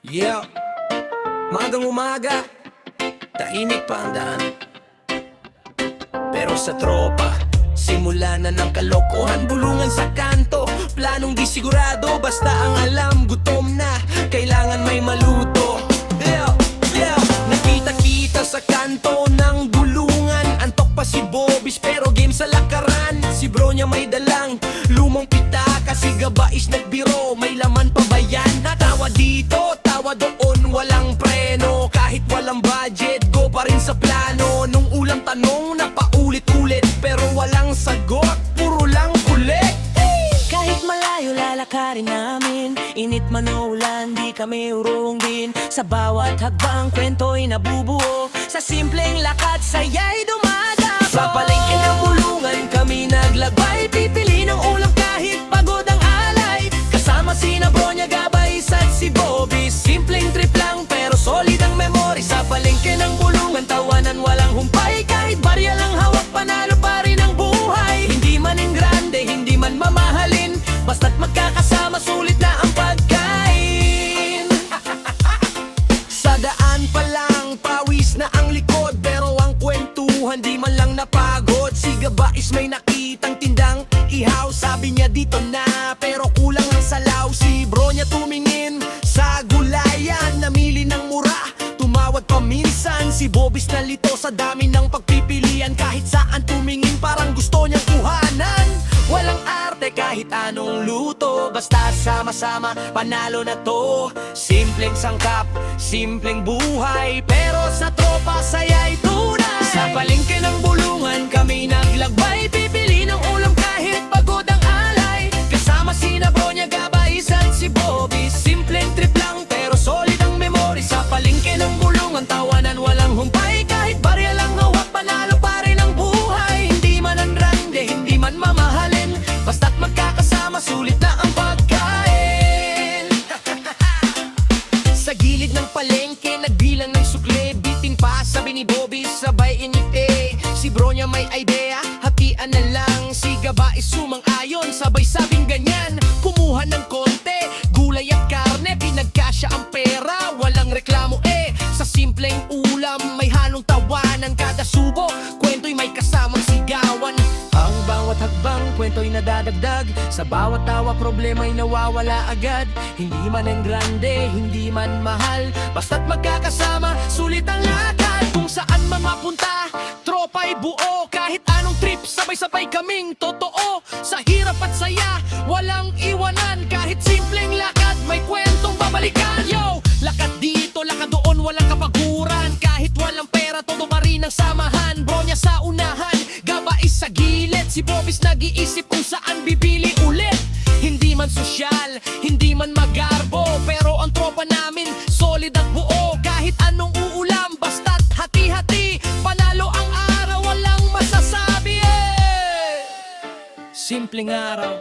Yeah, magang umaga, tahimik pa ang daan. Pero sa tropa, simula na ng kalokohan. Bulungan sa kanto, planong di sigurado. Basta ang alam, gutom na, kailangan may maluto. Yeah, nakita-kita sa kanto ng bulungan. Antok pa si Bobis pero game sa lakaran. Si bro niya may dalang lumang pita, kasi gabais nagbiro. May laman pa ba yan? Tawa dito, tawa doon, walang preno. Kahit walang budget, go pa rin sa plano. Nung ulang tanong na paulit-ulit, pero walang sagot, puro lang kulit. Kahit malayo lalakarin namin, init man o ulan, di kami urong din. Sa bawat hagbang kwento'y nabubuo, sa simpleng lakad saya'y dumadapo. Sa palengke ng bulungan kami naglakbay, pipili ng ulam kahit pagod ang alay. Kasama sina Bronya, Gabais at si Bobby. Simpleng trip lang pero solid ang memory. Sa palengke ng bulungan, tawanan walang humpay. Kahit barya lang hawak, panalo pa rin ang buhay. Hindi man ang grande, hindi man mamahalin, basta't magkakasama, sulit na ang pagkain. Sa daan pa lang, pawis na ang likod, pero ang kwentuhan di man lang napagod. Si Gabais may nakitang tindang ihaw, sabi niya dito na, pero kulang ang salaw. Si Bronya tumingin sa gulayan, namili ng mura, tumawad pa minsan. Si Bobis nalito sa dami ng pagpipilian, kahit saan tumingin parang gusto niyang kuhanan. Walang arte kahit anong luto, basta sama-sama panalo na to. Simpleng sangkap, simpleng buhay, pero sa tropa saya'y tunay. Sa palengke ng bulungan kami naglakbay, pipili ng ulam kahit pagod ang alay. Kasama sina Bronya, Gabais at si Bobby. Simpleng trip lang pero solid ang memory. Sa palengke ng bulungan, tawanan walang humpay. Kahit barya lang hawak, panalo pa rin ang buhay. Hindi man ang grande, hindi man mamahalin, basta't magkakasama, sulit na ang pagkain. Sa gilid ng palengke, nagbilang ng sukle, bitin pa, sabi ni Bobby, sabay inite. Si Bronya may idea, hatian na lang. Si Gabais sumang-ayon, sabay sabing ganyan. Kumuha ng konti, gulay at karne, pinagkasya ang pera, walang reklamo Sa simpleng ulam, may halong tawanan. Kada subo, kwento'y may kasamang sigawan. Ang bawat hagbang, kwento'y nadadagdag. Sa bawat tawa, problema'y nawawala agad. Hindi man ang grande, hindi man mahal, basta't magkakasama, sulit ang lakad. Kung saan man mapunta, tropa'y buo. Kahit anong trip, sabay-sabay kaming totoo. Sa hirap at saya, walang iwanan. Kahit simpleng lakad, may kwentong babalikan. Yo, lakad dito, lakad doon, walang kapaguran. Kahit walang pera, todo pa rin ang samahan. Bronya sa unahan, Gabais sa gilid. Si Bobis nag-iisip kung saan bibili ulit. Hindi man sosyal, hindi man magarbo, pero ang tropa namin, solid at buo. Kahit anong uulam, basta't hati-hati, panalo ang araw, walang masasabi Simpleng araw,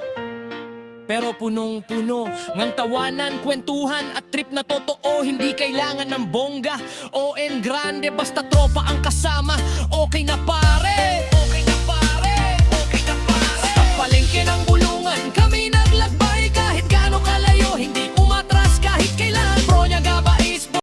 pero punong-puno ng tawanan, kwentuhan at trip na totoo. Hindi kailangan ng bongga o en grande, basta tropa ang kasama, okay na pare. Okay na pare, okay na pare. Sa palengke ng